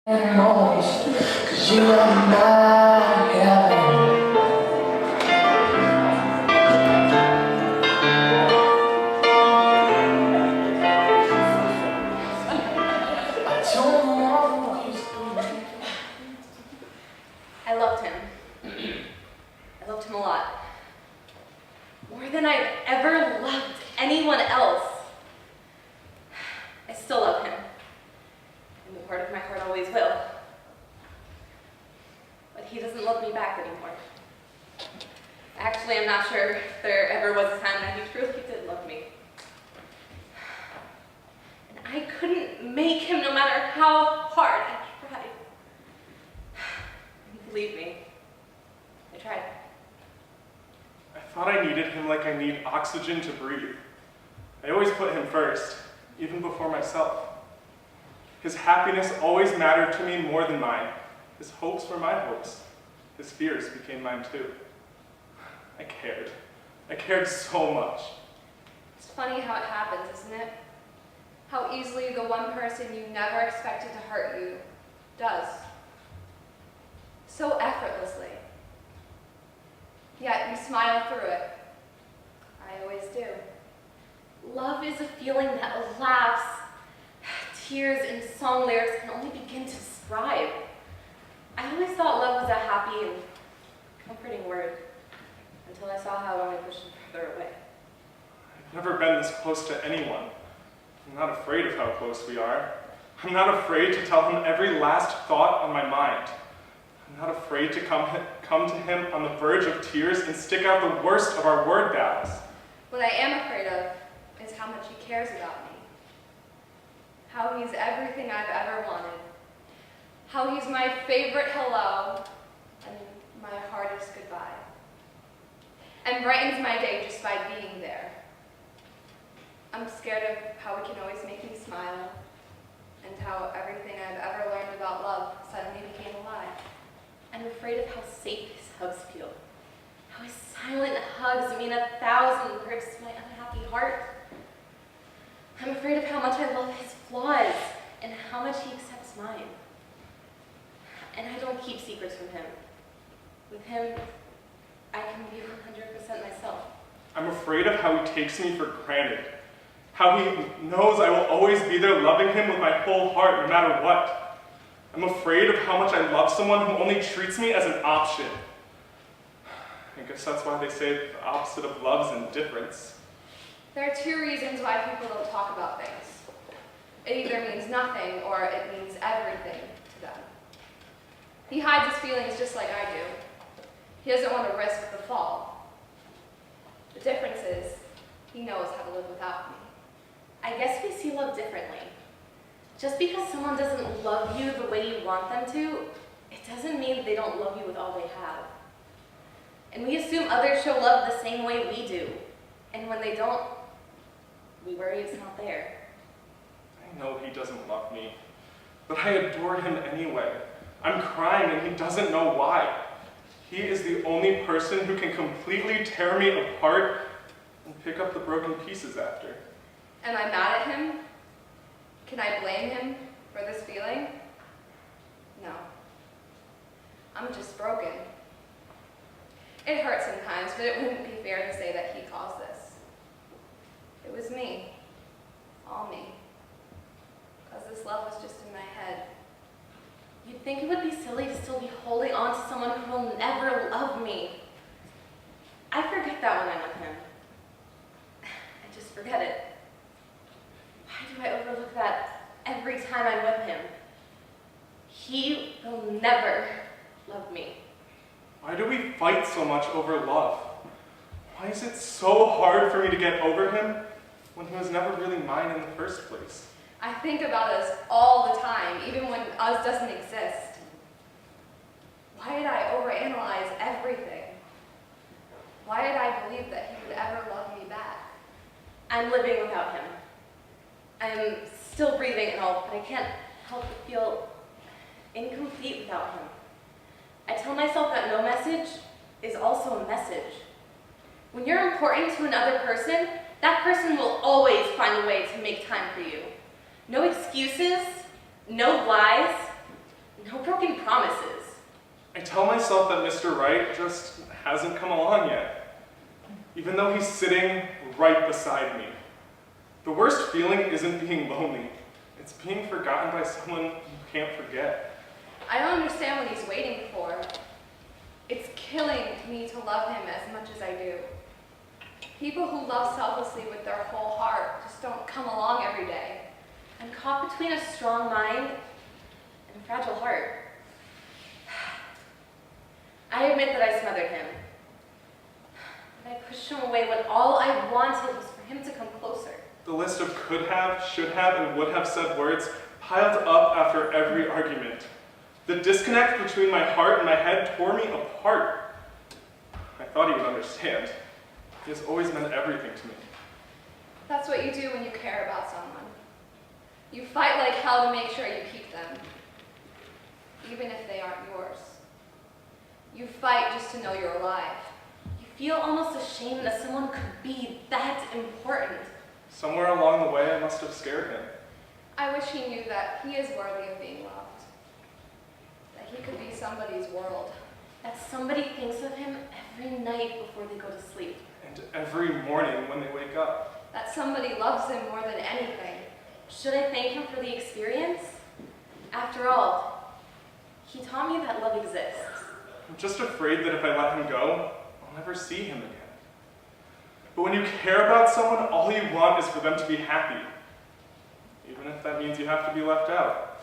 'Cause you are my heaven. I loved him. I loved him a lot. More than I've ever loved anyone else. I still love him. And a part of my heart always will. But he doesn't love me back anymore. Actually, I'm not sure if there ever was a time that he truly did love me. And I couldn't make him no matter how hard I tried. Believe me, I tried. I thought I needed him like I need oxygen to breathe. I always put him first, even before myself. His happiness always mattered to me more than mine. His hopes were my hopes. His fears became mine too. I cared. I cared so much. It's funny how it happens, isn't it? How easily the one person you never expected to hurt you does. So effortlessly. Yet you smile through it. I always do. Love is a feeling that laughs, tears, and song lyrics can only begin to describe. I always thought love was a happy and comforting word, until I saw how it only pushed him further away. I've never been this close to anyone. I'm not afraid of how close we are. I'm not afraid to tell him every last thought on my mind. I'm not afraid to come to him on the verge of tears and stick out the worst of our word battles. What I am afraid of is how much he cares about me. How he's everything I've ever wanted. How he's my favorite hello and my hardest goodbye. And brightens my day just by being there. I'm scared of how he can always make me smile and how everything I've ever learned about love suddenly became a lie. I'm afraid of how safe his hugs feel. How his silent hugs mean 1,000 bricks to my unhappy heart. I'm afraid of how much I love his flaws and how much he accepts mine. And I don't keep secrets from him. With him, I can be 100% myself. I'm afraid of how he takes me for granted. How he knows I will always be there loving him with my whole heart no matter what. I'm afraid of how much I love someone who only treats me as an option. I guess that's why they say the opposite of love is indifference. There are two reasons why people don't talk about things. It either means nothing or it means everything to them. He hides his feelings just like I do. He doesn't want to risk the fall. The difference is, he knows how to live without me. I guess we see love differently. Just because someone doesn't love you the way you want them to, it doesn't mean they don't love you with all they have. And we assume others show love the same way we do. And when they don't, we worry it's not there. I know he doesn't love me, but I adore him anyway. I'm crying and he doesn't know why. He is the only person who can completely tear me apart and pick up the broken pieces after. Am I mad at him? Can I blame him for this feeling? No. I'm just broken. It hurts sometimes, but it wouldn't be fair to say that he caused this. It was me. All me. Because this love was just in my head. You'd think it would be silly to still be holding on to someone who will never love me. I forget that when I'm with him. I just forget it. Why do I overlook that every time I'm with him? He will never love me. Why do we fight so much over love? Why is it so hard for me to get over him when he was never really mine in the first place? I think about us all the time, even when us doesn't exist. Why did I overanalyze everything? Why did I believe that he would ever love me back? I'm living without him. I'm still breathing and all, but I can't help but feel incomplete without him. I tell myself that no message is also a message. When you're important to another person, that person will always find a way to make time for you. No excuses, no lies, tell myself that Mr. Right just hasn't come along yet, even though he's sitting right beside me. The worst feeling isn't being lonely. It's being forgotten by someone you can't forget. I don't understand what he's waiting for. It's killing me to love him as much as I do. People who love selflessly with their whole heart just don't come along every day. I'm caught between a strong mind and a fragile heart. I admit that I smothered him. But I pushed him away when all I wanted was for him to come closer. The list of could have, should have, and would have said words piled up after every argument. The disconnect between my heart and my head tore me apart. I thought he would understand. He has always meant everything to me. That's what you do when you care about someone. You fight like hell to make sure you keep them, even if they aren't yours. You fight just to know you're alive. You feel almost ashamed that someone could be that important. Somewhere along the way, I must have scared him. I wish he knew that he is worthy of being loved. That he could be somebody's world. That somebody thinks of him every night before they go to sleep. And every morning when they wake up. That somebody loves him more than anything. Should I thank him for the experience? After all, he taught me that love exists. I'm just afraid that if I let him go, I'll never see him again. But when you care about someone, all you want is for them to be happy. Even if that means you have to be left out.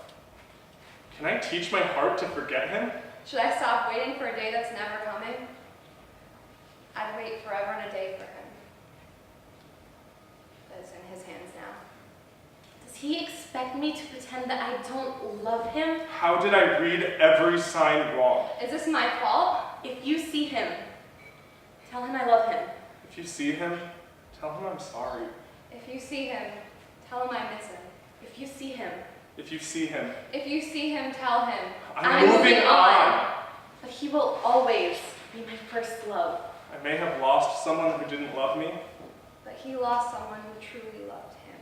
Can I teach my heart to forget him? Should I stop waiting for a day that's never coming? I'd wait forever and a day for him. That's in his hands now. Does he expect me to pretend that I don't love him? How did I read every sign wrong? Is this my fault? If you see him, tell him I love him. If you see him, tell him I'm sorry. If you see him, tell him I miss him. If you see him. If you see him, If you see him, tell him. I'm moving on. But he will always be my first love. I may have lost someone who didn't love me, But he lost someone who truly loved him.